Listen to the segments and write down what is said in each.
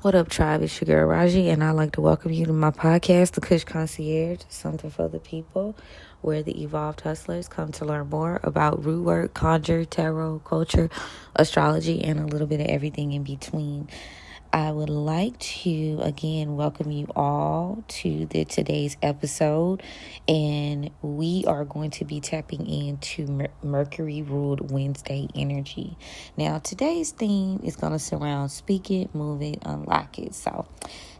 What up, tribe? It's your girl Raji, and I'd like to welcome you to my podcast, The Cush Concierge, something for the people, where the evolved hustlers come to learn more about rootwork, conjure, tarot, culture, astrology, and a little bit of everything in between. I would like to, again, welcome you all to today's episode, and we are going to be tapping into Mercury-ruled Wednesday energy. Now, today's theme is going to surround speak it, move it, unlock it. So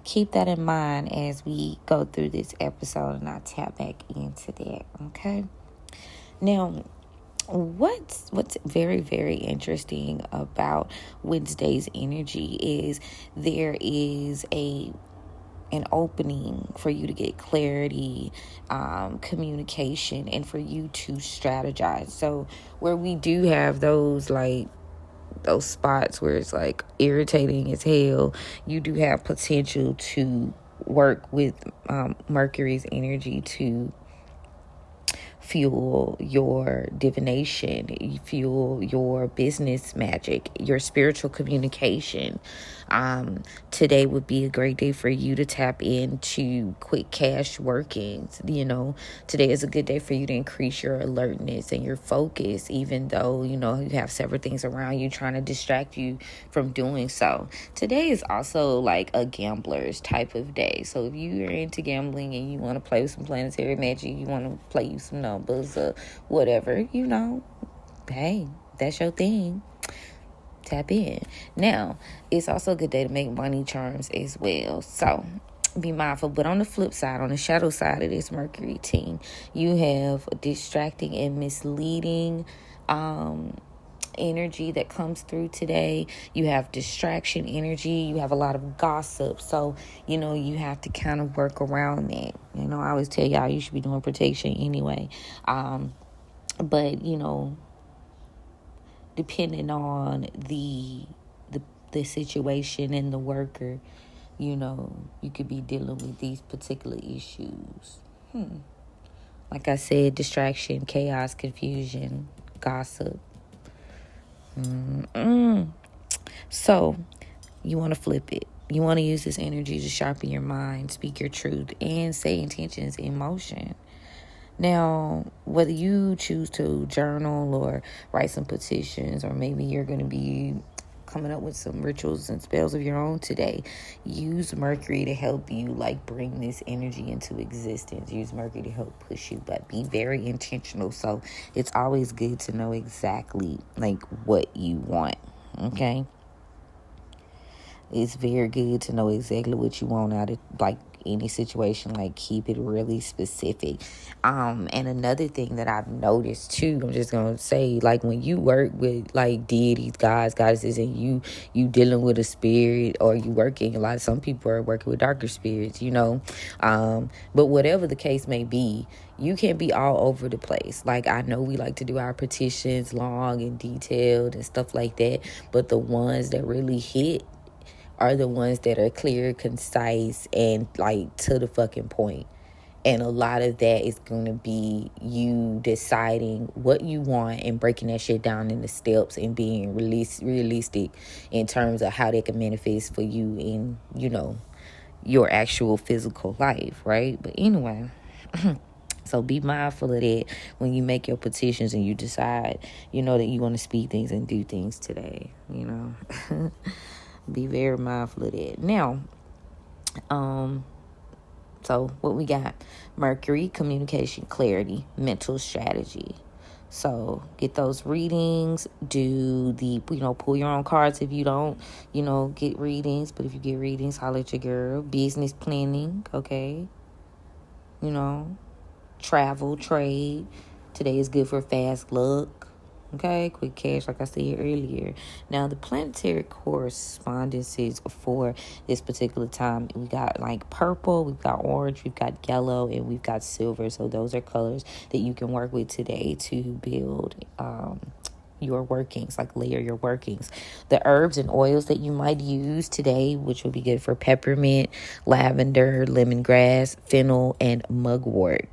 keep that in mind as we go through this episode, and I'll tap back into that, okay? Now, what's very, very interesting about Wednesday's energy is there is an opening for you to get clarity, communication, and for you to strategize. So where we do have those spots where it's like irritating as hell, you do have potential to work with Mercury's energy to fuel your divination, fuel your business magic, your spiritual communication. Today would be a great day for you to tap into quick cash workings. Today is a good day for you to increase your alertness and your focus, even though, you have several things around you trying to distract you from doing so. Today is also like a gambler's type of day. So if you are into gambling and you want to play with some planetary magic, you want to play you some numbers or whatever, hey, that's your thing. Tap in. Now, it's also a good day to make money charms as well. So be mindful. But on the flip side, on the shadow side of this Mercury team, you have distracting and misleading energy that comes through today. You have distraction energy. You have a lot of gossip. So, you have to kind of work around that. I always tell y'all you should be doing protection anyway. But, depending on the situation and the worker, you could be dealing with these particular issues. Like I said, distraction, chaos, confusion, gossip. So you want to flip it. You want to use this energy to sharpen your mind, speak your truth, and say intentions in motion. Now, whether you choose to journal or write some petitions, or maybe you're going to be coming up with some rituals and spells of your own today, use Mercury to help you bring this energy into existence. Use Mercury to help push you, but be very intentional. So it's always good to know exactly what you want. Okay. It's very good to know exactly what you want out of any situation. Keep it really specific. And another thing that I've noticed too, I'm just gonna say, when you work with deities, gods, goddesses, and you dealing with a spirit, or you working some people are working with darker spirits, but whatever the case may be, you can be all over the place. I know we like to do our petitions long and detailed and stuff like that, but the ones that really hit are the ones that are clear, concise, and to the fucking point. And a lot of that is going to be you deciding what you want and breaking that shit down into steps and being realistic in terms of how they can manifest for you in, your actual physical life, right? But anyway, so be mindful of that when you make your petitions and you decide, that you want to speak things and do things today, Be very mindful of that. Now, so what we got? Mercury, communication, clarity, mental strategy. So get those readings. Do the, pull your own cards if you don't, get readings. But if you get readings, holler at your girl. Business planning, okay? Travel, trade. Today is good for fast luck. Okay, quick cash, like I said earlier. Now, the planetary correspondences for this particular time, we got purple, we've got orange, we've got yellow, and we've got silver. So those are colors that you can work with today to build your workings, layer your workings. The herbs and oils that you might use today, which will be good for peppermint, lavender, lemongrass, fennel, and mugwort.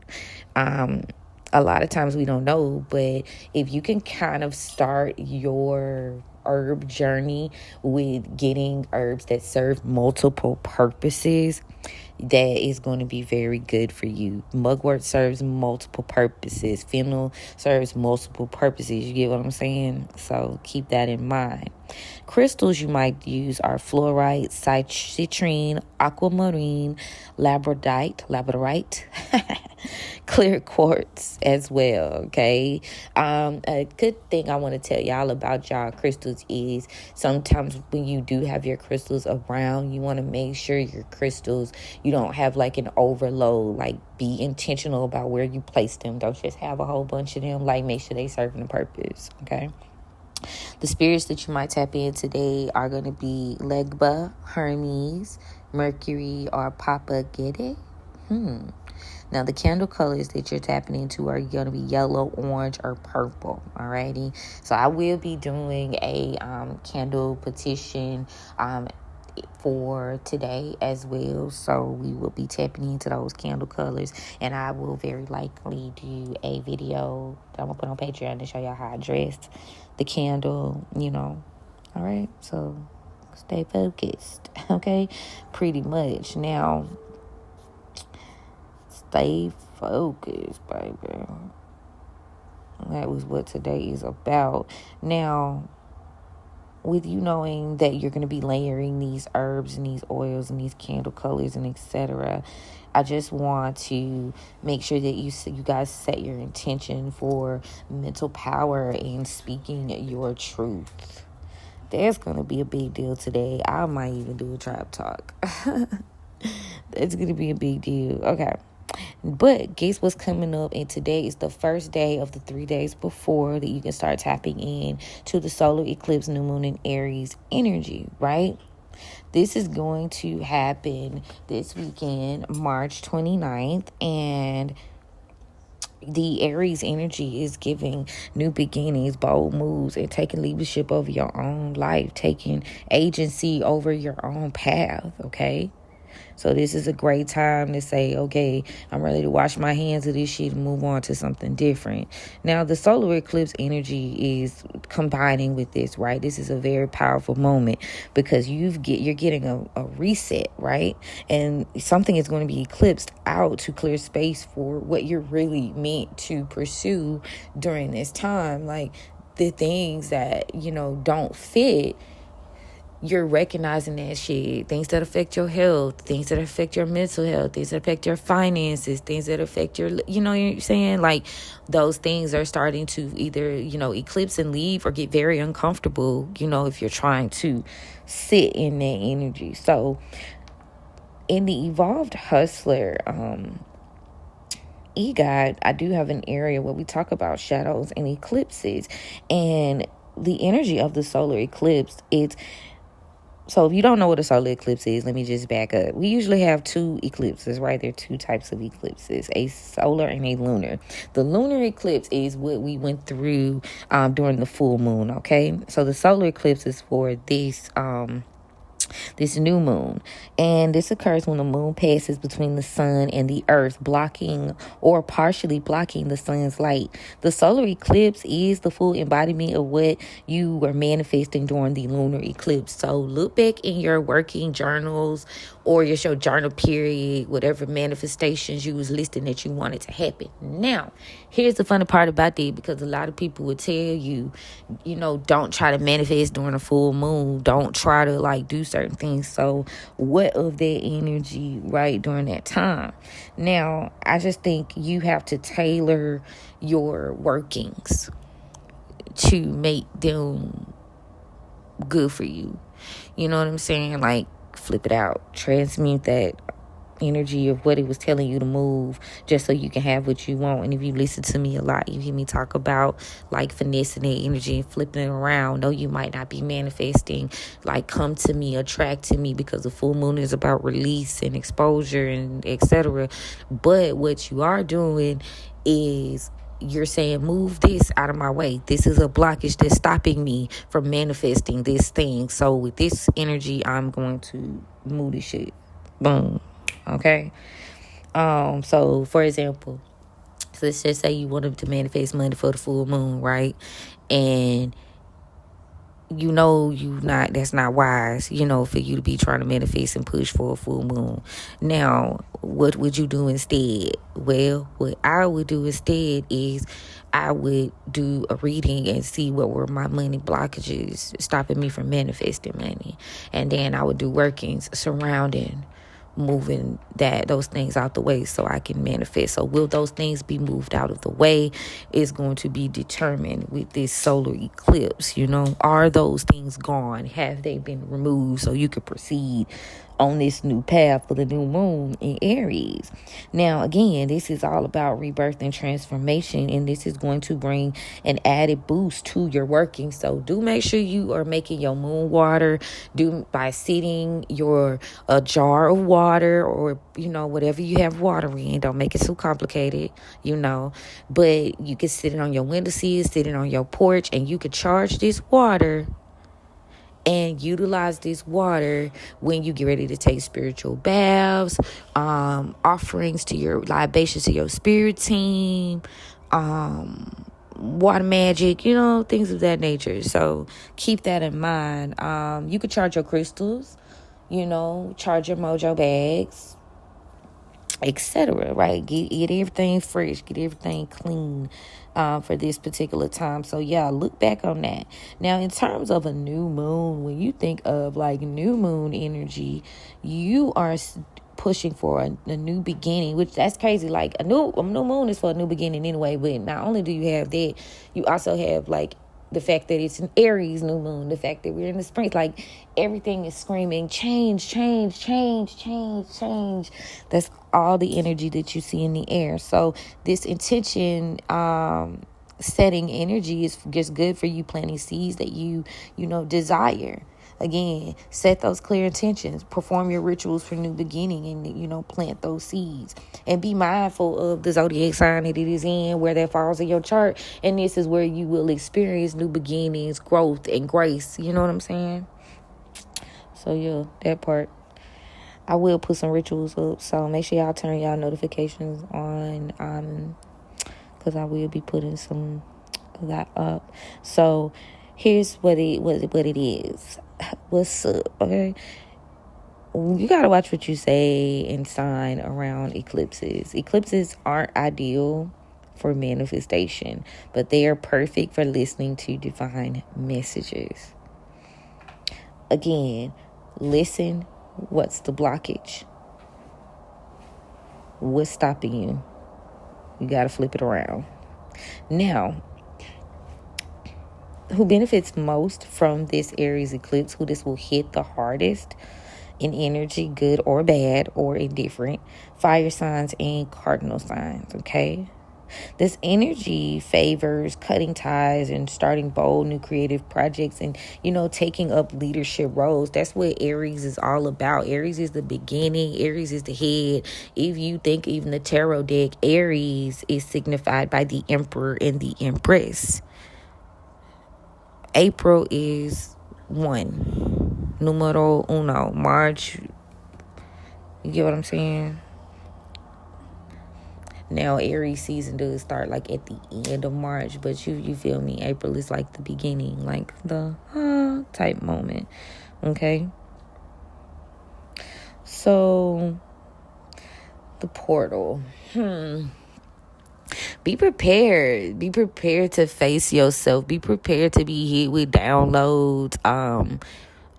A lot of times we don't know, but if you can kind of start your herb journey with getting herbs that serve multiple purposes, that is going to be very good for you. Mugwort serves multiple purposes. Fennel serves multiple purposes. You get what I'm saying? So keep that in mind. Crystals you might use are fluorite, citrine, aquamarine, labradorite, clear quartz as well, okay? A good thing I want to tell y'all about y'all crystals is sometimes when you do have your crystals around, you want to make sure your crystals, you don't have like an overload. Like, be intentional about where you place them. Don't just have a whole bunch of them. Like, make sure they serving a purpose, okay? The spirits that you might tap in today are going to be Legba, Hermes, Mercury, or Papa Gede. Now, the candle colors that you're tapping into are going to be yellow, orange, or purple. Alrighty. So I will be doing a candle petition for today as well. So we will be tapping into those candle colors, and I will very likely do a video that I'm going to put on Patreon to show y'all how I dressed the candle, All right. So stay focused. Okay. Pretty much. Now, stay focused, baby. That was what today is about. Now, with you knowing that you're going to be layering these herbs and these oils and these candle colors and etc., I just want to make sure that you guys set your intention for mental power and speaking your truth. That's going to be a big deal today. I might even do a trap talk. It's going to be a big deal. Okay. But guess what's coming up? And today is the first day of the 3 days before that you can start tapping in to the solar eclipse, new moon, and Aries energy, right? This is going to happen this weekend, March 29th, and the Aries energy is giving new beginnings, bold moves, and taking leadership over your own life, taking agency over your own path, okay? So this is a great time to say, okay, I'm ready to wash my hands of this shit and move on to something different. Now, the solar eclipse energy is combining with this, right? This is a very powerful moment because you're getting a reset, right? And something is going to be eclipsed out to clear space for what you're really meant to pursue during this time. Like, the things that, don't fit, you're recognizing that shit. Things that affect your health, things that affect your mental health, things that affect your finances, things that affect your, you're saying? Like, those things are starting to either, eclipse and leave or get very uncomfortable, if you're trying to sit in that energy. So, in the Evolved Hustler, EGOT, I do have an area where we talk about shadows and eclipses. And the energy of the solar eclipse, so if you don't know what a solar eclipse is, let me just back up. We usually have two eclipses, right? There are two types of eclipses, a solar and a lunar. The lunar eclipse is what we went through during the full moon, okay? So the solar eclipse is for this new moon, and this occurs when the moon passes between the sun and the earth, blocking or partially blocking the sun's light. The solar eclipse is the full embodiment of what you were manifesting during the lunar eclipse. So look back in your working journals or your journal period, whatever manifestations you was listing that you wanted to happen. Now, here's the funny part about that, because a lot of people would tell you, don't try to manifest during a full moon. Don't try to do certain things. So what of that energy right during that time? Now, I just think you have to tailor your workings to make them good for you. You know what I'm saying? Like, flip it out. Transmute that energy of what it was telling you to move, just so you can have what you want. And if you listen to me a lot, you hear me talk about finessing that energy and flipping it around. No, you might not be manifesting come to me, attract to me, because the full moon is about release and exposure and etc. But what you are doing is you're saying, move this out of my way. This is a blockage that's stopping me from manifesting this thing. So with this energy, I'm going to move this shit. Boom. Okay. So for example, let's just say you wanted to manifest money for the full moon, right? And that's not wise, for you to be trying to manifest and push for a full moon. Now, what would you do instead? Well, what I would do instead is I would do a reading and see what were my money blockages stopping me from manifesting money. And then I would do workings surrounding moving those things out the way so I can manifest. So will those things be moved out of the way is going to be determined with this solar eclipse. Are those things gone? Have they been removed so you could proceed on this new path for the new moon in Aries? Now, again, this is all about rebirth and transformation, and this is going to bring an added boost to your working. So do make sure you are making your moon water. Do by sitting a jar of water, or whatever you have water in. Don't make it too complicated, but you can sit it on your windowsill, sit it on your porch, and you could charge this water and utilize this water when you get ready to take spiritual baths, offerings to your libations to your spirit team, water magic, things of that nature. So keep that in mind. You could charge your crystals, charge your mojo bags, etc. Right? Get everything fresh, get everything clean for this particular time. So yeah, look back on that. Now, in terms of a new moon, when you think of like new moon energy, you are pushing for a new beginning, which that's crazy. Like a new moon is for a new beginning anyway. But not only do you have that, you also have like the fact that it's an Aries new moon, the fact that we're in the spring, like everything is screaming change, change, change, change, change. That's all the energy that you see in the air. So this intention setting energy is just good for you planting seeds that you desire. Again, set those clear intentions, perform your rituals for new beginning, and, plant those seeds. And be mindful of the zodiac sign that it is in, where that falls in your chart. And this is where you will experience new beginnings, growth, and grace. You know what I'm saying? So, yeah, that part. I will put some rituals up, so make sure y'all turn y'all notifications on, because I will be putting some of that up. So, here's what it is. What's up, okay? You gotta watch what you say and sign around eclipses. Eclipses aren't ideal for manifestation, but they are perfect for listening to divine messages. Again, listen. What's the blockage? What's stopping you? You gotta flip it around. Now, who benefits most from this Aries eclipse, who this will hit the hardest in energy, good or bad or indifferent? Fire signs and cardinal signs, okay? This energy favors cutting ties and starting bold new creative projects and, taking up leadership roles. That's what Aries is all about. Aries is the beginning. Aries is the head. If you think even the tarot deck, Aries is signified by the Emperor and the Empress. April is 1. Numero uno. March. You get what I'm saying? Now, Aries season does start like at the end of March, but you feel me? April is like the beginning, like the type moment. Okay? So, the portal. Be prepared. Be prepared to face yourself. Be prepared to be hit with downloads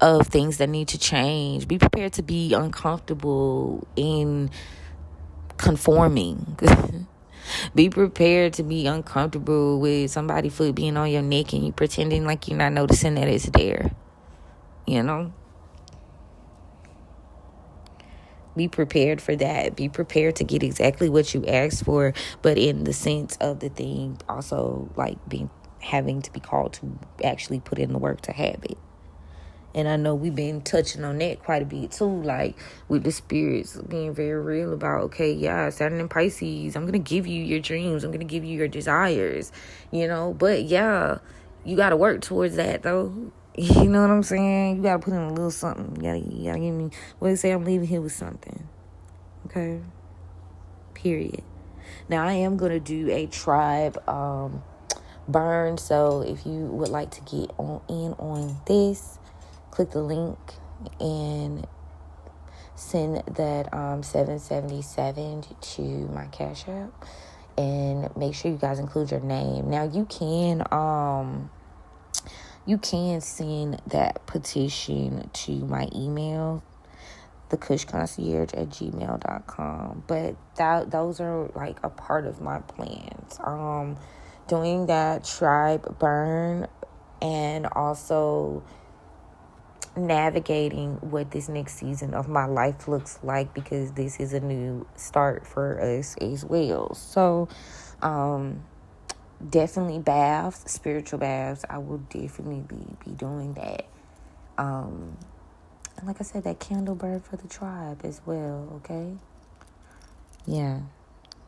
of things that need to change. Be prepared to be uncomfortable in conforming. Be prepared to be uncomfortable with somebody's foot being on your neck and you pretending like you're not noticing that it's there. Be prepared for that. Be prepared to get exactly what you asked for, but in the sense of the thing also like having to be called to actually put in the work to have it. And I know we've been touching on that quite a bit too, like with the spirits being very real about, okay, yeah, Saturn and Pisces, I'm going to give you your dreams. I'm going to give you your desires, But yeah, you got to work towards that though. You know what I'm saying? You got to put in a little something. You gotta give me, what they say, I'm leaving here with something. Okay? Period. Now, I am going to do a tribe burn. So if you would like to get on this, click the link and send that $777 to my Cash App, and make sure you guys include your name. Now you can send that petition to my email, the Cush Concierge at gmail.com. But those are like a part of my plans. Doing that tribe burn, and also navigating what this next season of my life looks like, because this is a new start for us as well. So definitely baths, spiritual baths. I will definitely be doing that. And like I said, that candle burn for the tribe as well. Okay, yeah,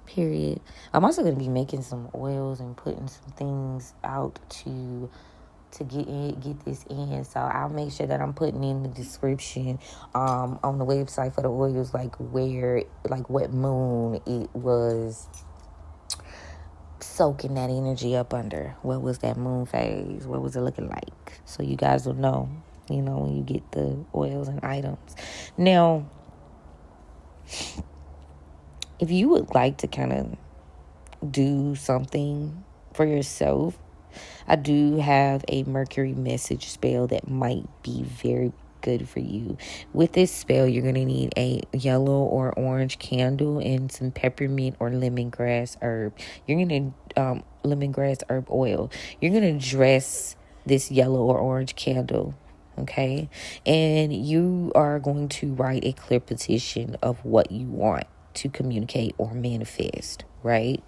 period. I'm also going to be making some oils and putting some things out to get this in. So I'll make sure that I'm putting in the description on the website for the oils, like what moon it was soaking that energy up under. What was that moon phase? What was it looking like? So you guys will know, when you get the oils and items. Now, if you would like to kind of do something for yourself, I do have a Mercury message spell that might be very good for you. With this spell, you're going to need a yellow or orange candle and some peppermint or lemongrass herb. You're going to lemongrass herb oil. You're going to dress this yellow or orange candle, okay? And you are going to write a clear petition of what you want to communicate or manifest, right?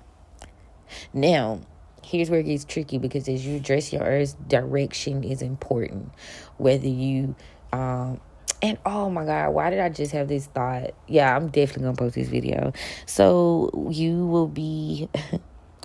Now, here's where it gets tricky, because as you address your herbs, direction is important. Whether you and oh my God, why did I just have this thought? Yeah, I'm definitely gonna post this video. So you will be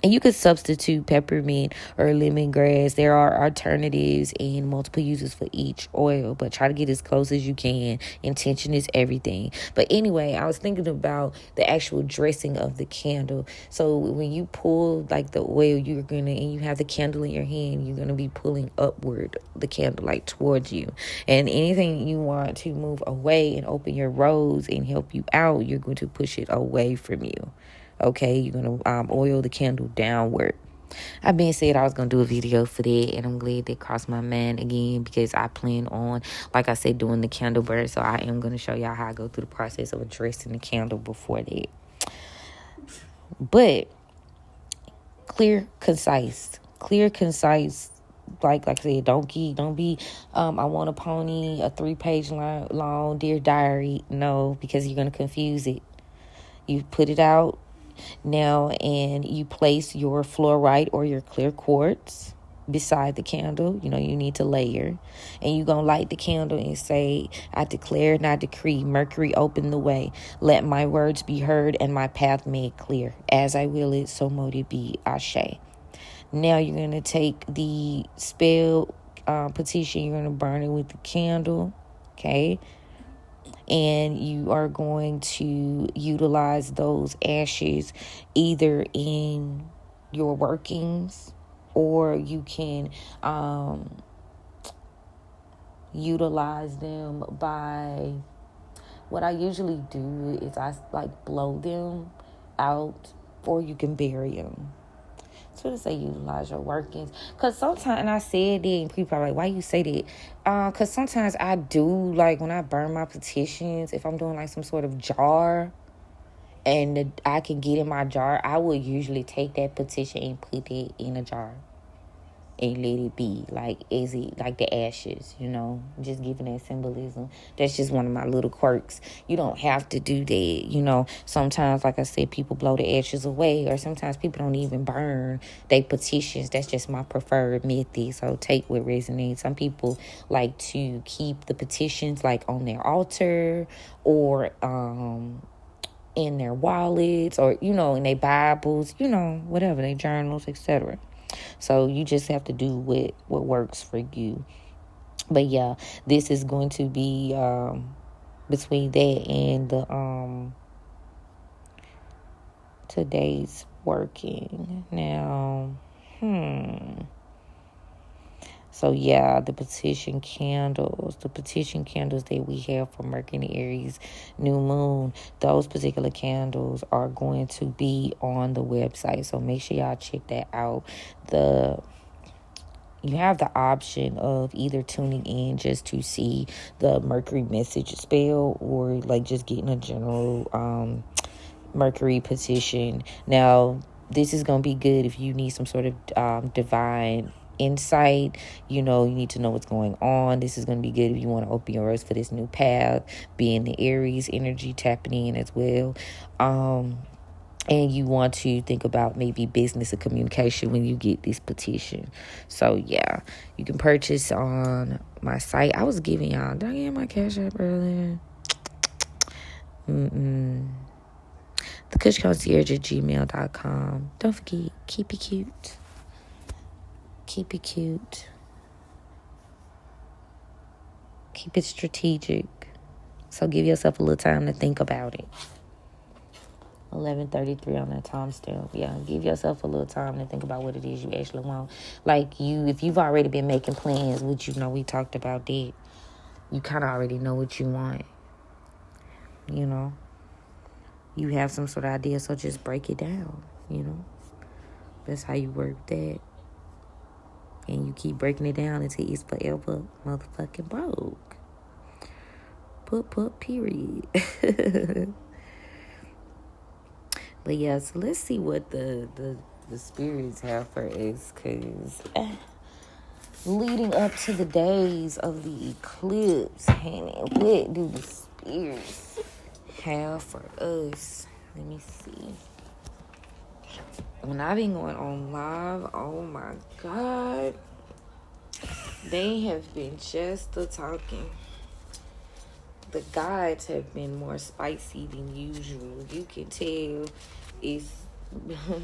and you could substitute peppermint or lemongrass. There are alternatives and multiple uses for each oil, but try to get as close as you can. Intention is everything. But anyway, I was thinking about the actual dressing of the candle. So when you pull like the oil, and you have the candle in your hand, you're gonna be pulling upward the candle, like towards you. And anything you want to move away and open your rose and help you out, you're going to push it away from you. Okay, you're going to oil the candle downward. I've been said I was going to do a video for that, and I'm glad that crossed my mind again, because I plan on, like I said, doing the candle burn. So I am going to show y'all how I go through the process of addressing the candle before that. But clear, concise. Like I said, don't be, I want a pony, a 3-page long Dear Diary. No, because you're going to confuse it. You put it out now, and you place your fluorite or your clear quartz beside the candle. You need to layer, and you're going to light the candle and say, I declare and I decree, Mercury open the way. Let my words be heard and my path made clear. As I will it, so mote it be. Ashe. Now you're going to take the spell petition. You're going to burn it with the candle. Okay. And you are going to utilize those ashes either in your workings, or you can utilize them by, what I usually do is I blow them out, or you can bury them. So to say utilize your workings, because sometimes, and I said that, and people are like, why you say that? Because sometimes I do, like when I burn my petitions, if I'm doing like some sort of jar and I can get in my jar, I will usually take that petition and put it in a jar and let it be like the ashes, just giving that symbolism. That's just one of my little quirks. You don't have to do that. Sometimes, like I said, people blow the ashes away, or sometimes people don't even burn their petitions. That's just my preferred method. So take what resonates. Some people like to keep the petitions like on their altar, or in their wallets, or in their Bibles, whatever, their journals, etc. So you just have to do what works for you. But yeah, this is going to be between that and the today's working. Now, So yeah, the petition candles that we have for Mercury and Aries new moon, those particular candles are going to be on the website. So make sure y'all check that out. You have the option of either tuning in just to see the Mercury message spell, or like just getting a general Mercury petition. Now, this is going to be good if you need some sort of divine insight. You need to know what's going on. This is going to be good if you want to open your ears for this new path, being the Aries energy tapping in as well. And you want to think about maybe business and communication when you get this petition. So, yeah, you can purchase on my site. I was giving y'all, did I get my cash app earlier? The Cush Concierge at gmail.com. Don't forget, keep it cute. Keep it cute. Keep it strategic. So give yourself a little time to think about it. 11:33 on that timestamp. Yeah, give yourself a little time to think about what it is you actually want. Like if you've already been making plans, which we talked about that, you kind of already know what you want. You have some sort of idea, so just break it down. That's how you work that. And you keep breaking it down until it's forever motherfucking broke. Put period. But yeah, so let's see what the spirits have for us, because leading up to the days of the eclipse, honey, what do the spirits have for us? Let me see. When I've been going on live, oh my God, they have been just the talking. The guides have been more spicy than usual. You can tell it's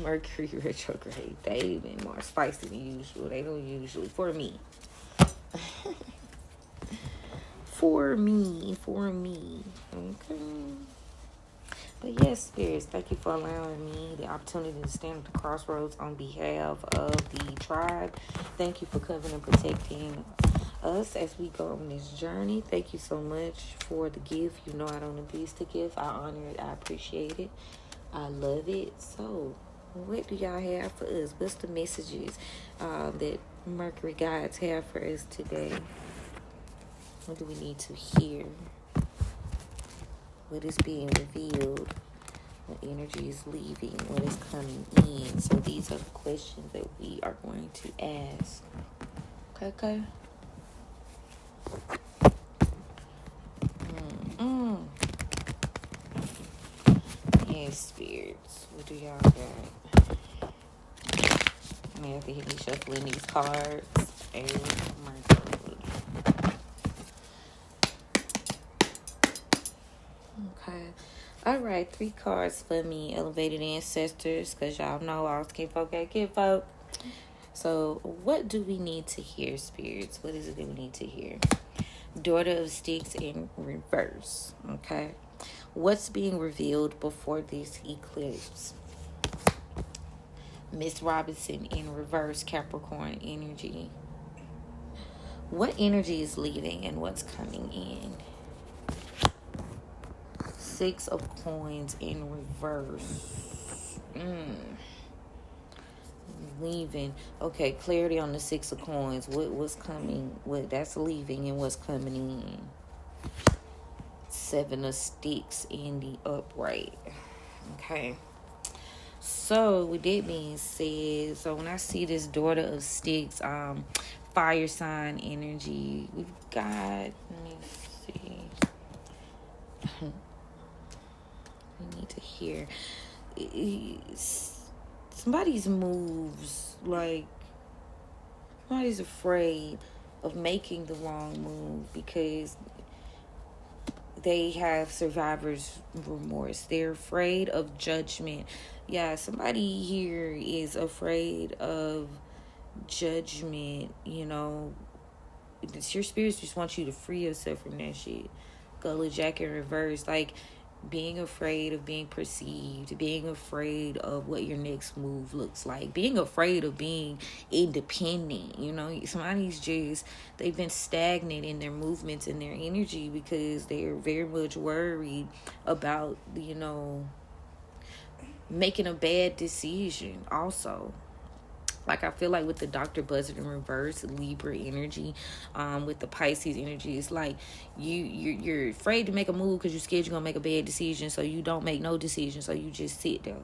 Mercury retrograde. They've been more spicy than usual. They don't usually, for me. For me. Okay. But yes, spirits, thank you for allowing me the opportunity to stand at the crossroads on behalf of the tribe. Thank you for covering and protecting us as we go on this journey. Thank you so much for the gift. I don't abuse the gift. I honor it. I appreciate it. I love it. So, what do y'all have for us? What's the messages that Mercury guides have for us today? What do we need to hear? What is being revealed? What energy is leaving? What is coming in? So these are the questions that we are going to ask. Okay. Yes, spirits. What do y'all got? I have to hit me shuffling these cards. Oh my God. Okay. Alright, 3 cards for me, elevated ancestors, because y'all know I was kinfolk. So, what do we need to hear, spirits? What is it that we need to hear? Daughter of Sticks in reverse. Okay. What's being revealed before this eclipse? Miss Robinson in reverse, Capricorn energy. What energy is leaving and what's coming in? 6 of Coins in reverse. Leaving. Okay, clarity on the 6 of Coins. What's coming? That's leaving and what's coming in? 7 of Sticks in the upright. Okay. So, with that being said, so when I see this Daughter of Sticks, fire sign energy, we've got, let me see. We need to hear. Somebody's moves, like, somebody's afraid of making the wrong move because they have survivor's remorse. They're afraid of judgment. Yeah, somebody here is afraid of judgment, It's your spirits just want you to free yourself from that shit. Gullah Jack in reverse. Like, being afraid of being perceived, being afraid of what your next move looks like, being afraid of being independent. Somebody's they've been stagnant in their movements and their energy because they're very much worried about, making a bad decision also. Like, I feel like with the Dr. Buzzard in reverse, Libra energy, with the Pisces energy, it's like you're afraid to make a move because you're scared you're going to make a bad decision, so you don't make no decision, so you just sit there.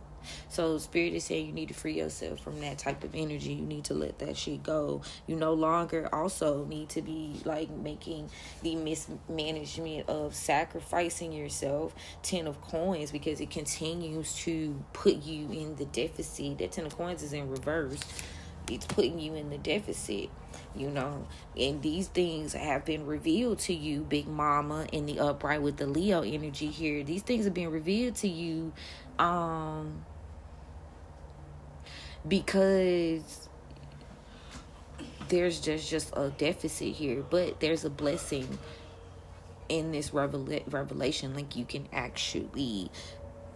So Spirit is saying you need to free yourself from that type of energy. You need to let that shit go. You no longer also need to be, like, making the mismanagement of sacrificing yourself. 10 of Coins, because it continues to put you in the deficit. That 10 of Coins is in reverse. It's putting you in the deficit, and these things have been revealed to you, Big Mama, in the upright with the Leo energy here. These things have been revealed to you because there's just a deficit here, but there's a blessing in this revelation. Like, you can actually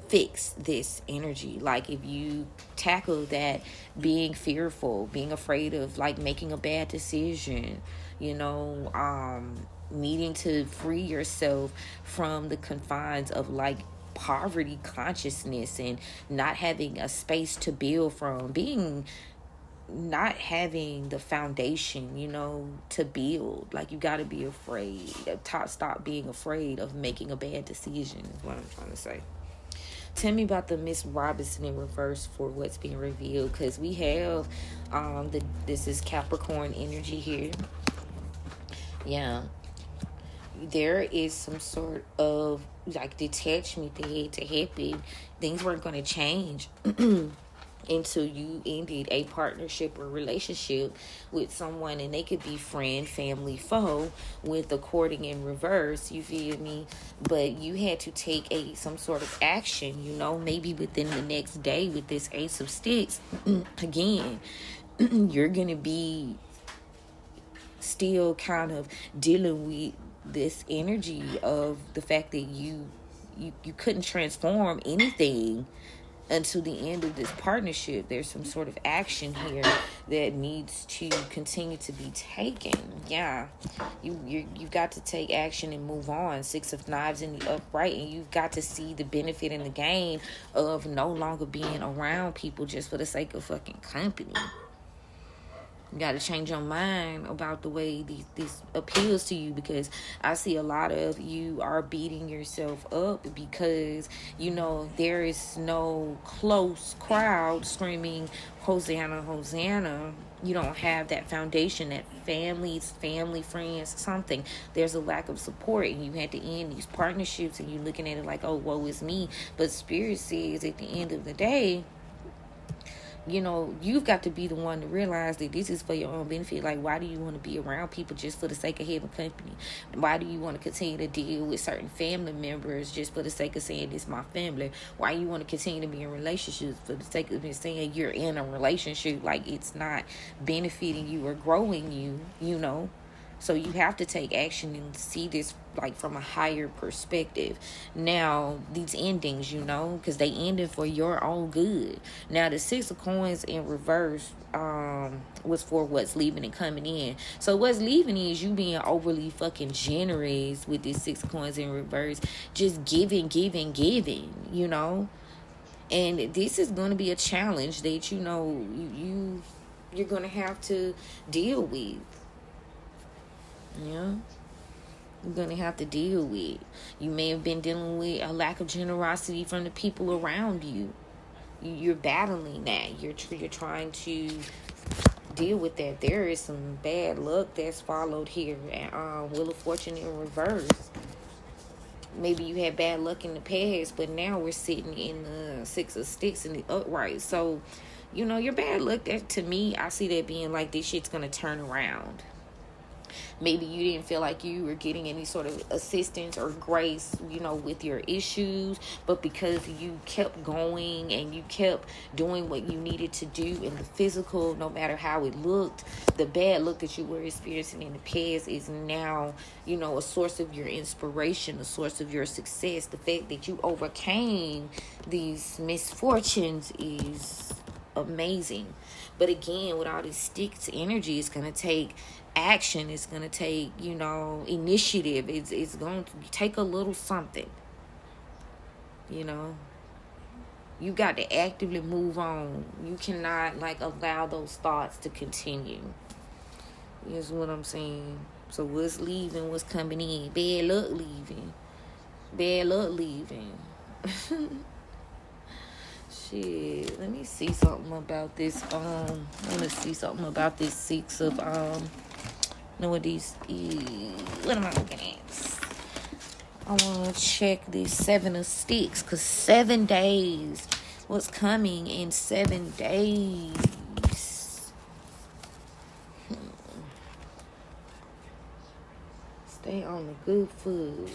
fix this energy. Like, if you tackle that being fearful, being afraid of, like, making a bad decision, needing to free yourself from the confines of, like, poverty consciousness and not having a space to build from, not having the foundation, to build. Like, you got to be afraid. Stop being afraid of making a bad decision is what I'm trying to say. Tell me about the Miss Robinson in reverse for what's being revealed, because we have this is Capricorn energy here. Yeah, there is some sort of, like, detachment that had to happen. Things weren't going to change until you ended a partnership or relationship with someone, and they could be friend, family, foe, with the courting in reverse, you feel me? But you had to take some sort of action, maybe within the next day with this Ace of Sticks. Again, you're gonna be still kind of dealing with this energy of the fact that you couldn't transform anything until the end of this partnership. There's some sort of action here that needs to continue to be taken. Yeah, you've got to take action and move on. 6 of Knives in the upright, and you've got to see the benefit and the gain of no longer being around people just for the sake of fucking company. You got to change your mind about the way this appeals to you, because I see a lot of you are beating yourself up because, there is no close crowd screaming, Hosanna, Hosanna. You don't have that foundation, that family, friends, something. There's a lack of support, and you had to end these partnerships, and you're looking at it like, oh, woe is me. But Spirit says at the end of the day, you've got to be the one to realize that this is for your own benefit. Like, why do you want to be around people just for the sake of having company? Why do you want to continue to deal with certain family members just for the sake of saying this is my family? Why you want to continue to be in relationships for the sake of saying you're in a relationship? Like, it's not benefiting you or growing you, So you have to take action and see this, like, from a higher perspective. Now, these endings, because they ended for your own good. Now, the 6 of Coins in reverse was for what's leaving and coming in. So what's leaving is you being overly fucking generous with this 6 of Coins in reverse. Just giving, And this is going to be a challenge that, you're going to have to deal with. Yeah, you're going to have to deal with. You may have been dealing with a lack of generosity from the people around you. You're battling that. You're trying to deal with that. There is some bad luck that's followed here. Wheel of Fortune in reverse. Maybe you had bad luck in the past, but now we're sitting in the 6 of Sticks in the upright. So, your bad luck, that, to me, I see that being like, this shit's going to turn around. Maybe you didn't feel like you were getting any sort of assistance or grace, with your issues. But because you kept going and you kept doing what you needed to do in the physical, no matter how it looked, the bad look that you were experiencing in the past is now, a source of your inspiration, a source of your success. The fact that you overcame these misfortunes is amazing. But again, with all this stick to energy, it's going to take action. It's going to take, initiative. It's going to take a little something. You got to actively move on. You cannot allow those thoughts to continue. Is what I'm saying. So what's leaving, what's coming in? Bad luck leaving. Bad luck leaving. Shit, let me see something about this. I want to see something about this six of know what these is. What am I looking at? I want to check this 7 of sticks, because 7 days. What's coming in 7 days? Stay on the good foot.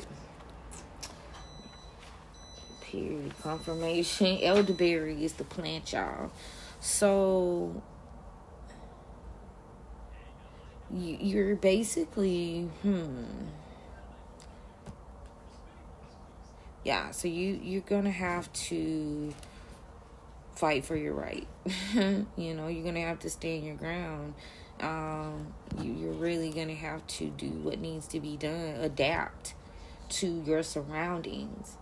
Period. Confirmation. Elderberry is the plant, y'all. So you're basically yeah, so you're gonna have to fight for your right. You're gonna have to stand your ground. You're really gonna have to do what needs to be done. Adapt to your surroundings.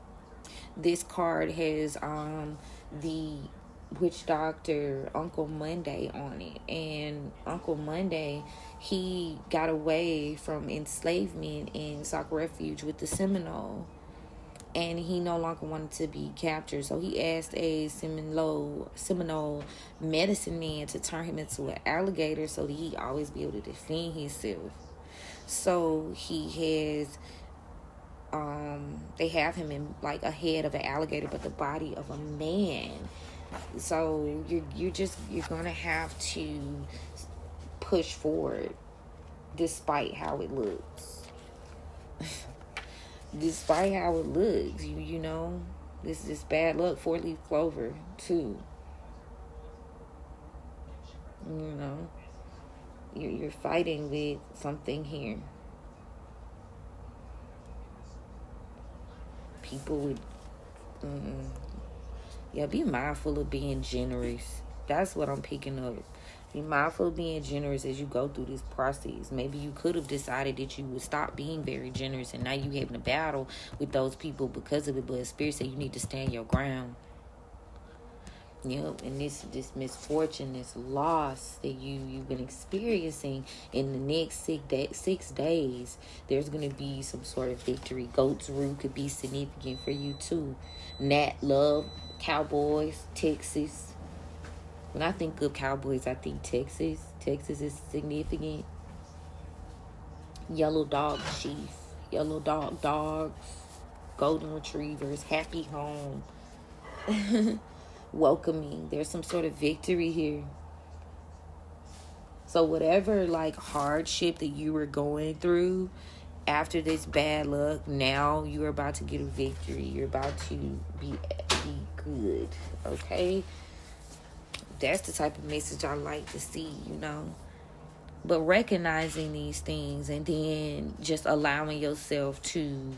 This card has the witch doctor Uncle Monday on it, and Uncle Monday, he got away from enslavement and sought refuge with the Seminole, and he no longer wanted to be captured. So he asked a Seminole medicine man to turn him into an alligator so that he always be able to defend himself. So he has they have him in a head of an alligator but the body of a man. So you're gonna have to push forward despite how it looks. Despite how it looks, this is bad luck. 4-leaf clover too. You're fighting with something here. People would be mindful of being generous. That's what I'm picking up. Be mindful of being generous as you go through this process. Maybe you could have decided that you would stop being very generous, and now you having a battle with those people because of it. But Spirit said you need to stand your ground. And this misfortune, this loss that you've been experiencing in the next 6 days, there's going to be some sort of victory. Goat's root could be significant for you too. Nat Love, Cowboys, Texas. When I think of Cowboys, I think Texas. Texas is significant. Yellow Dog Chief, Yellow Dog Dogs, Golden Retrievers, Happy Home. Welcoming. There's some sort of victory here. So whatever hardship that you were going through after this bad luck, now you're about to get a victory. You're about to be good. Okay? That's the type of message I like to see, But recognizing these things and then just allowing yourself to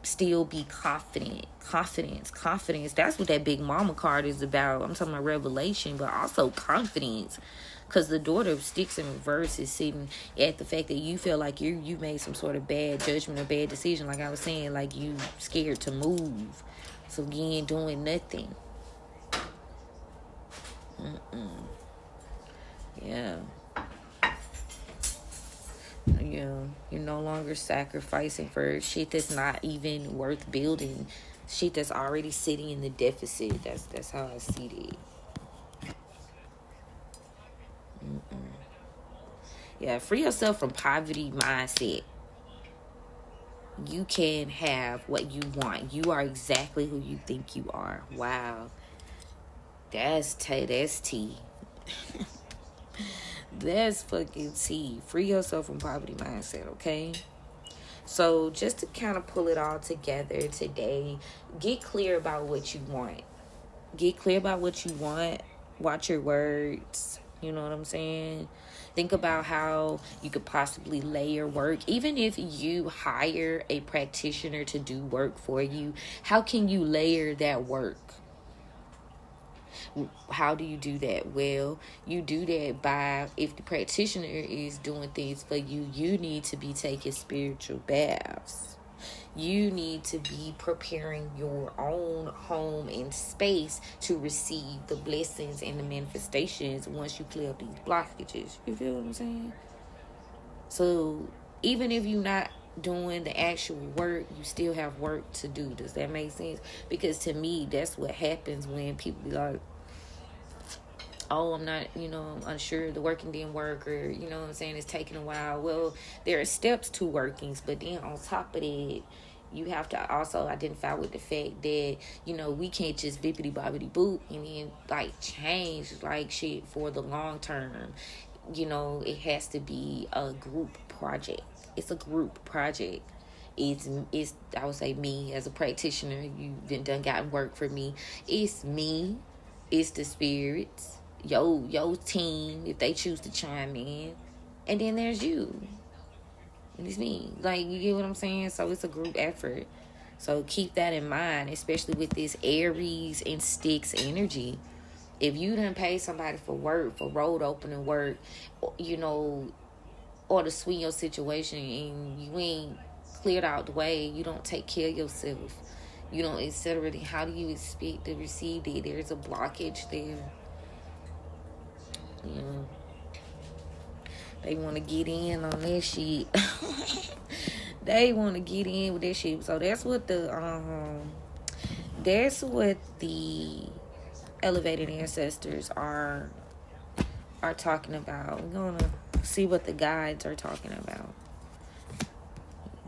still be confident. Confidence. That's what that Big Mama card is about. I'm talking about revelation, but also confidence. Because the daughter of sticks in reverse is sitting at the fact that you feel like you made some sort of bad judgment or bad decision. Like I was saying, you scared to move. So again, doing nothing. Yeah. You're no longer sacrificing for shit that's not even worth building. Shit that's already sitting in the deficit. That's how I see it. Yeah, free yourself from poverty mindset. You can have what you want. You are exactly who you think you are. Wow. That's tea. That's fucking tea. Free yourself from poverty mindset, okay? So just to kind of pull it all together today, get clear about what you want. Get clear about what you want. Watch your words. You know what I'm saying? Think about how you could possibly layer work. Even if you hire a practitioner to do work for you, how can you layer that work? How do you do that? Well, you do that by, if the practitioner is doing things for you, you need to be taking spiritual baths. You need to be preparing your own home and space to receive the blessings and the manifestations once you clear up these blockages. You feel what I'm saying? So even if you're not doing the actual work, you still have work to do. Does that make sense? Because to me, that's what happens when people be like, oh, I'm not, I'm unsure, the working didn't work, or, you know what I'm saying, it's taking a while. Well, there are steps to workings, but then on top of it, you have to also identify with the fact that, we can't just bippity bobbity boop and then, change, shit for the long term. It has to be a group project. It's a group project. It's I would say me as a practitioner, you've been done gotten work for me. It's me. It's the spirits. Your team, if they choose to chime in. And then there's you. It's me. You get what I'm saying? So it's a group effort. So keep that in mind, especially with this Aries and Styx energy. If you done pay somebody for work, for road opening work, or to swing your situation, and you ain't cleared out the way, you don't take care of yourself, etc. How do you expect to receive it? There's a blockage there. They want to get in on that shit. They want to get in with that shit. So that's what the elevated ancestors are talking about. We're gonna see what the guides are talking about.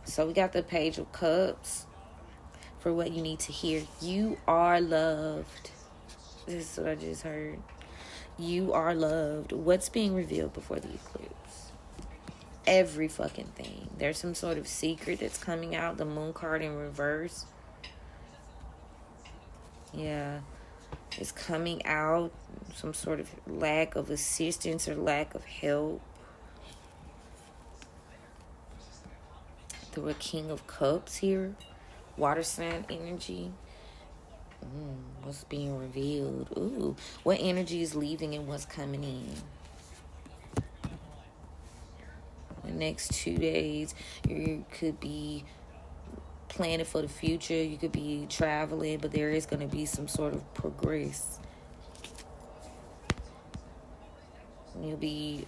So we got the Page of Cups for what you need to hear. You are loved. This is what I just heard. You are loved. What's being revealed before the eclipse? Every fucking thing. There's some sort of secret that's coming out. The Moon card in reverse. Yeah. It's coming out. Some sort of lack of assistance or lack of help. The King of Cups here. Water sign energy. What's being revealed? Ooh, what energy is leaving and what's coming in? The next 2 days, you could be planning for the future. You could be traveling, but there is going to be some sort of progress. You'll be,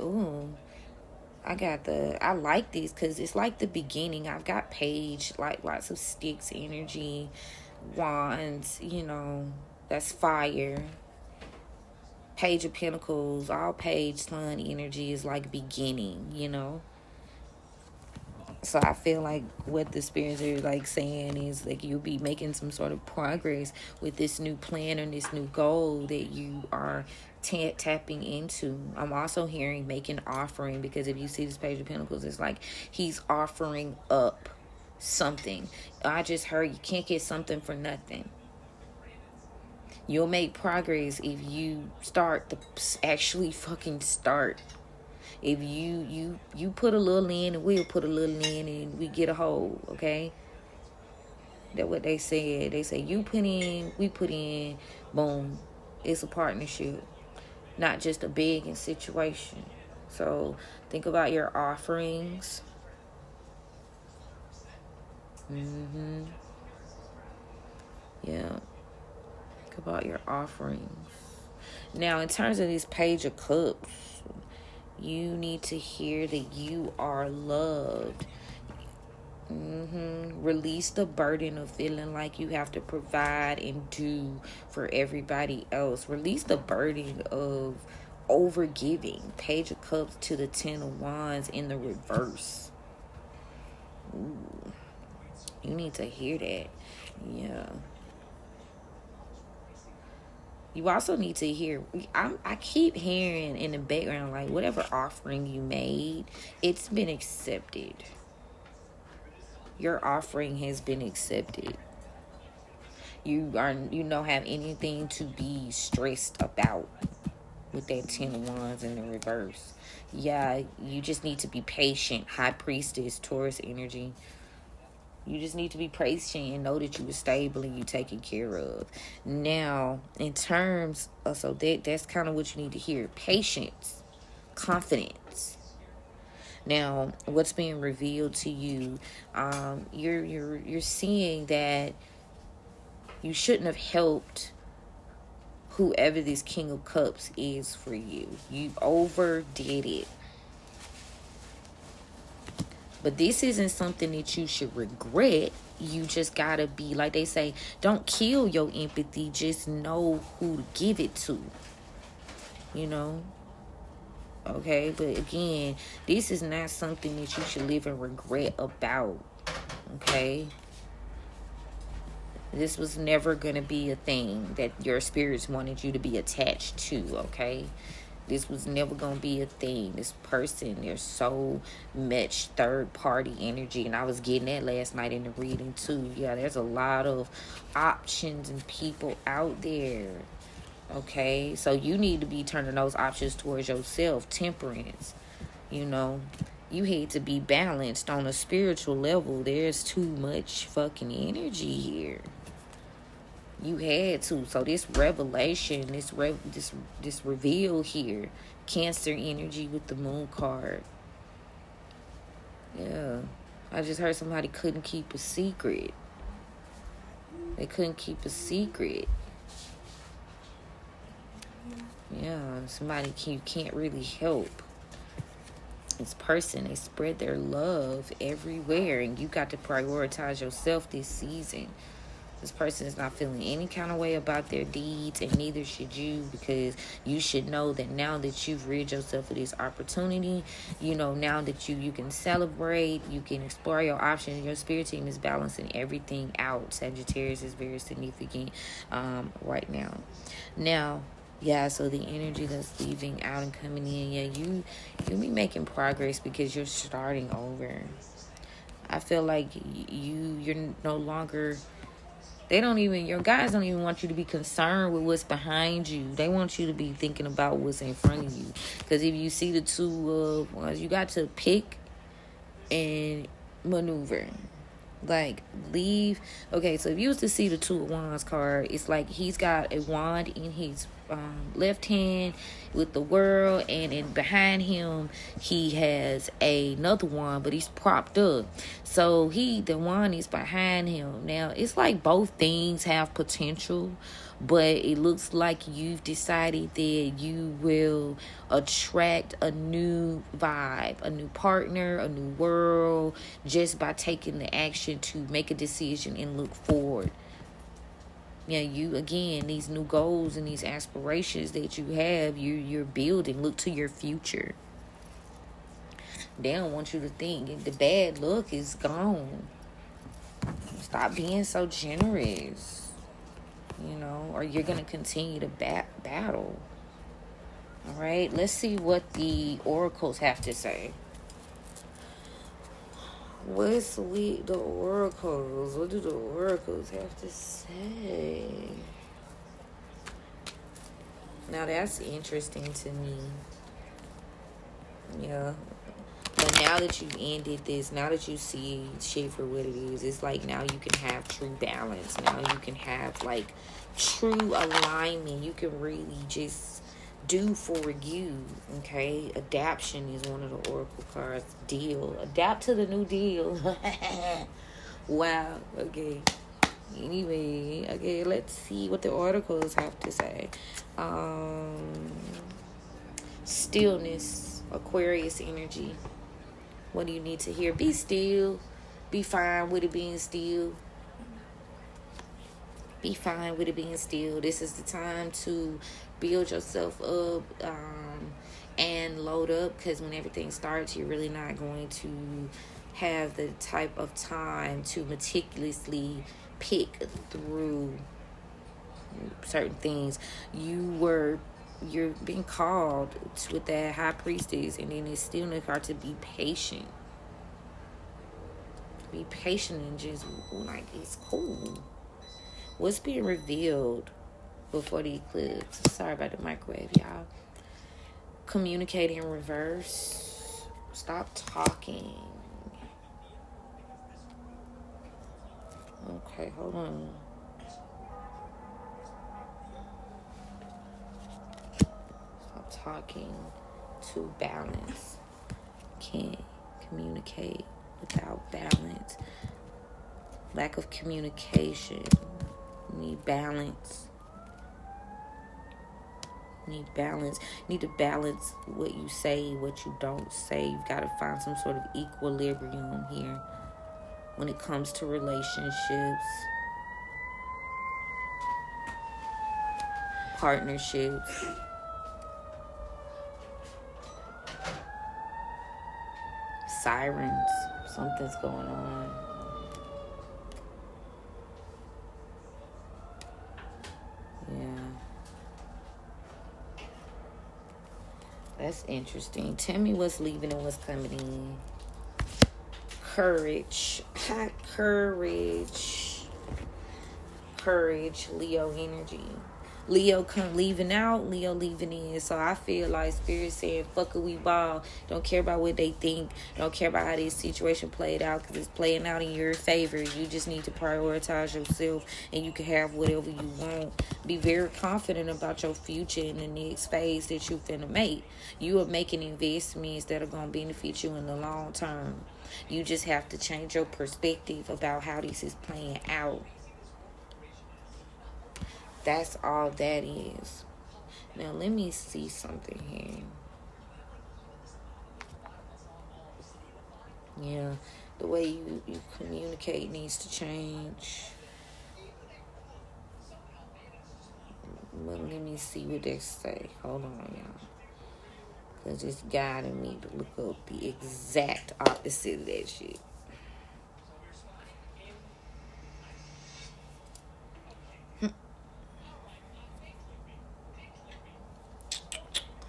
I like this because it's like the beginning. I've got Page, lots of Sticks energy. Wands, that's fire. Page of Pentacles, all Page Sun energy is like beginning, So I feel like what the spirits are saying is you'll be making some sort of progress with this new plan and this new goal that you are tapping into. I'm also hearing make an offering, because if you see this Page of Pentacles, it's he's offering up something. I just heard you can't get something for nothing. You'll make progress if you start to actually fucking start. If you put a little in and we'll put a little in and we get a whole, okay? That's what they said. They say you put in, we put in, boom. It's a partnership, not just a begging situation. So think about your offerings. Yeah. Think about your offerings. Now, in terms of this Page of Cups, you need to hear that you are loved. Release the burden of feeling like you have to provide and do for everybody else. Release the burden of overgiving. Page of Cups to the Ten of Wands in the reverse. Ooh. You need to hear that. Yeah. You also need to hear, I keep hearing in the background, like, whatever offering you made, it's been accepted. Your offering has been accepted. You don't have anything to be stressed about with that 10 of Wands in the reverse. Yeah, you just need to be patient. High Priestess, Taurus energy. You just need to be patient and know that you are stable and you taken care of. Now, in terms of, so that's kind of what you need to hear. Patience, confidence. Now, what's being revealed to you, you're seeing that you shouldn't have helped whoever this King of Cups is for you. You overdid it. But this isn't something that you should regret. You just gotta be, like they say, don't kill your empathy. Just know who to give it to. You know? Okay? But again, this is not something that you should live in regret about. Okay? This was never gonna be a thing that your spirits wanted you to be attached to. Okay? This was never going to be a thing. This person, there's so much third-party energy. And I was getting that last night in the reading, too. Yeah, there's a lot of options and people out there. Okay? So you need to be turning those options towards yourself. Temperance. You know? You had to be balanced on a spiritual level. There's too much fucking energy here. You had to. So this revelation, this reveal here, Cancer energy with the Moon card. Yeah. I just heard somebody couldn't keep a secret. They couldn't keep a secret. Yeah. Somebody you can't really help. This person, they spread their love everywhere. And you got to prioritize yourself this season. This person is not feeling any kind of way about their deeds, and neither should you, because you should know that now that you've rid yourself of this opportunity, you know, now that you can celebrate, you can explore your options. Your spirit team is balancing everything out. Sagittarius is very significant right now. Now, yeah, so the energy that's leaving out and coming in, yeah, you'll be making progress because you're starting over. I feel like you're no longer... your guys don't even want you to be concerned with what's behind you. They want you to be thinking about what's in front of you. Because if you see the Two of Wands, you got to pick and maneuver. Like, leave. Okay, so if you was to see the Two of Wands card, it's like he's got a wand in his left hand with the world, and behind him he has another wand, but he's propped up. So the wand is behind him. Now, it's like both things have potential, but it looks like you've decided that you will attract a new vibe, a new partner, a new world, just by taking the action to make a decision and look forward. Yeah, you, again, these new goals and these aspirations that you have, you're building. Look to your future. They don't want you to think the bad luck is gone. Stop being so generous, you know, or you're going to continue to battle. All right, let's see what the oracles have to say. What's with the oracles? What do the oracles have to say? Now, that's interesting to me. Yeah. But now that you've ended this, now that you see shit for what it is, it's like now you can have true balance. Now you can have, like, true alignment. You can really just do for you, okay? Adaption is one of the oracle cards. Deal. Adapt to the new deal. Wow. Okay. Anyway, okay, let's see what the oracles have to say. Stillness, Aquarius energy. What do you need to hear? Be still. Be fine with it being still. Be fine with it being still. This is the time to build yourself up and load up, because when everything starts, you're really not going to have the type of time to meticulously pick through certain things. You're being called with that high priestess, and then it's still in the card to be patient. Be patient and just, like, it's cool. What's being revealed before the eclipse? Sorry about the microwave, y'all. Communicate in reverse. Stop talking. Okay, hold on. Stop talking to balance. Can't communicate without balance. Lack of communication. You need balance. You need to balance what you say, what you don't say. You've got to find some sort of equilibrium here when it comes to relationships, partnerships. Sirens. Something's going on. Yeah. That's interesting. Tell me what's leaving and what's coming in. Courage. Hot courage. Courage. Leo energy. Leo leaving out, Leo leaving in. So I feel like Spirit saying, fuck it, we ball. Don't care about what they think. Don't care about how this situation played out, because it's playing out in your favor. You just need to prioritize yourself, and you can have whatever you want. Be very confident about your future in the next phase that you finna make. You are making investments that are going to benefit you in the long term. You just have to change your perspective about how this is playing out. That's all that is. Now, let me see something here. Yeah, the way you communicate needs to change. But let me see what they say. Hold on, y'all. Because it's guiding me to look up the exact opposite of that shit.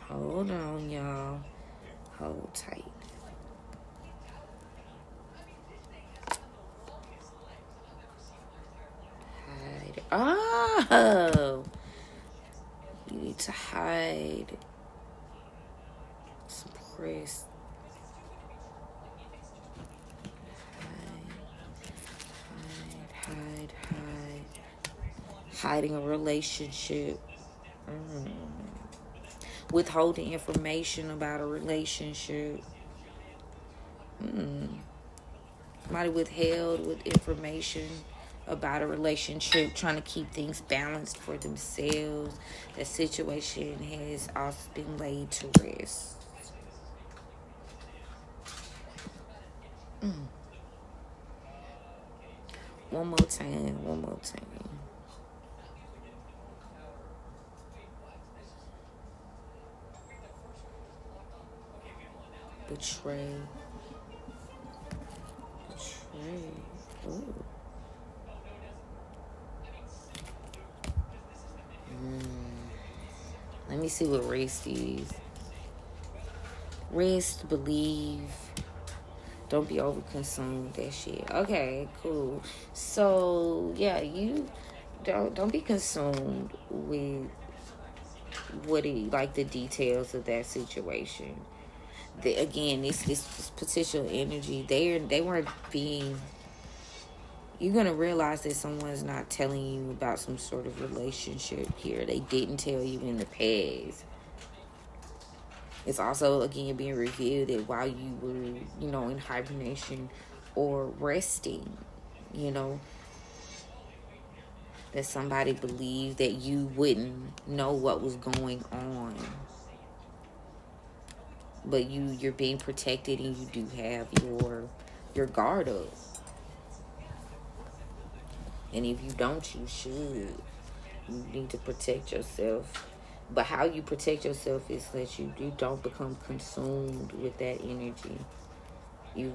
Hold on, y'all. Hold tight. Hide. Oh! You need to hide. Suppress. Hide. Hiding a relationship. Withholding information about a relationship. Somebody withheld with information about a relationship, trying to keep things balanced for themselves. That situation has also been laid to rest. One more time. Betray. Ooh. Let me see what rest is. Rest, believe. Don't be overconsumed. That shit. Okay, cool. So yeah, you don't be consumed with the details of that situation. Again, this potential energy, they weren't being. You're gonna realize that someone's not telling you about some sort of relationship here. They didn't tell you in the past. It's also, again, being revealed that while you were, in hibernation or resting, that somebody believed that you wouldn't know what was going on. But you're being protected, and you do have your guard up. And if you don't, you should. You need to protect yourself. But how you protect yourself is that you don't become consumed with that energy. You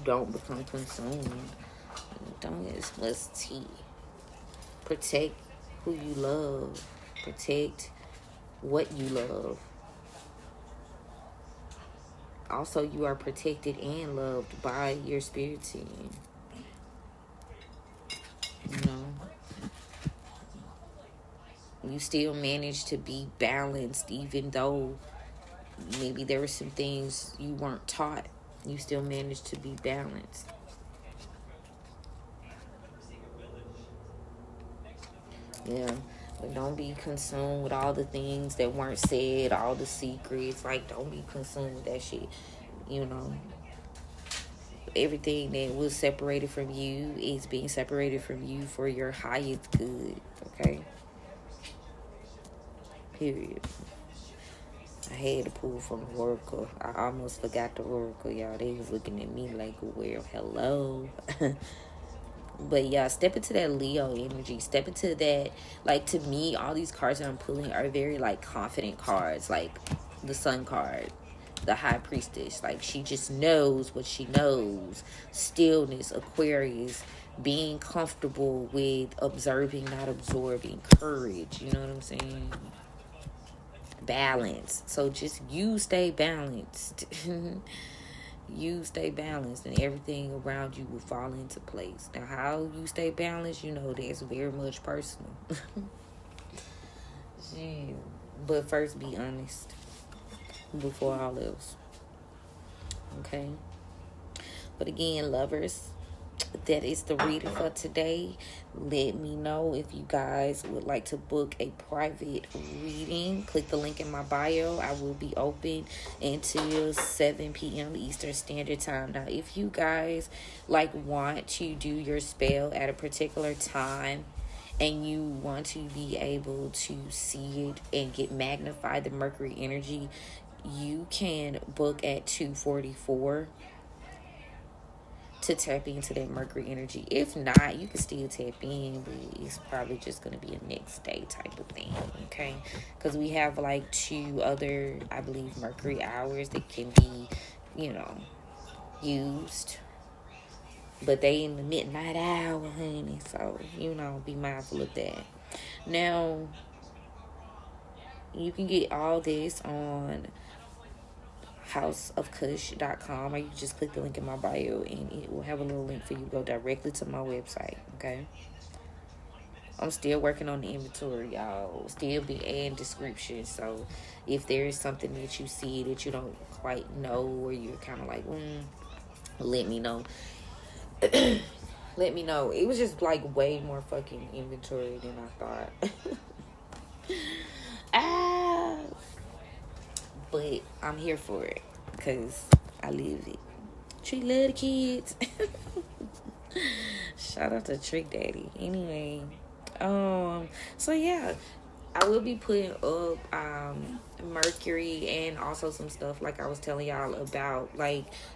don't become consumed. Don't get as much tea. Protect who you love. Protect what you love. Also, you are protected and loved by your spirit team. You know, you still manage to be balanced, even though maybe there were some things you weren't taught. You still managed to be balanced. Yeah, but don't be consumed with all the things that weren't said, all the secrets. Like, don't be consumed with that shit. You know, everything that was separated from you is being separated from you for your highest good. Okay? Period. I had to pull from the oracle. I almost forgot the oracle, y'all. They was looking at me like, well, hello. But yeah, step into that Leo energy. Step into that. Like, to me, all these cards that I'm pulling are very, like, confident cards. Like, the Sun card, the High Priestess. Like, she just knows what she knows. Stillness, Aquarius. Being comfortable with observing, not absorbing. Courage. You know what I'm saying? Balance. So just you stay balanced. You stay balanced and everything around you will fall into place. Now, how you stay balanced, you know, that's very much personal. But first, be honest before all else. Okay? But again, lovers, that is the reading for today. Let me know if you guys would like to book a private reading. Click the link in my bio. I will be open until 7 p.m. Eastern Standard Time. Now, if you guys want to do your spell at a particular time and you want to be able to see it and get magnified, the Mercury energy, you can book at 2:44 to tap into that Mercury energy. If not, you can still tap in, but it's probably just going to be a next day type of thing, okay? Because we have 2 other, I believe, Mercury hours that can be, used. But they in the midnight hour, honey. So, be mindful of that. Now, you can get all this on houseofcush.com, or you just click the link in my bio and it will have a little link for you to go directly to my website. Okay, I'm still working on the inventory, y'all. Still be adding descriptions. So if there is something that you see that you don't quite know, or you're kind of like, let me know. Let me know. It was just way more fucking inventory than I thought. But I'm here for it because I live it. Tree love the kids. Shout out to Trick Daddy. Anyway, so yeah, I will be putting up Mercury and also some stuff like I was telling y'all about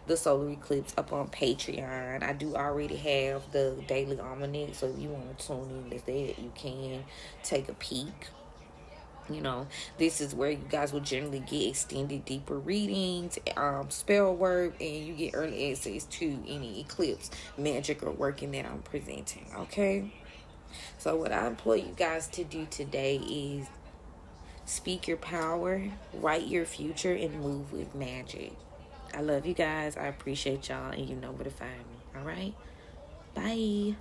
the solar eclipse up on Patreon. I do already have the daily almanac, so if you want to tune in to that, you can take a peek. This is where you guys will generally get extended, deeper readings, spell work, and you get early access to any eclipse, magic, or working that I'm presenting, okay? So what I implore you guys to do today is speak your power, write your future, and move with magic. I love you guys. I appreciate y'all, and you know where to find me, all right? Bye.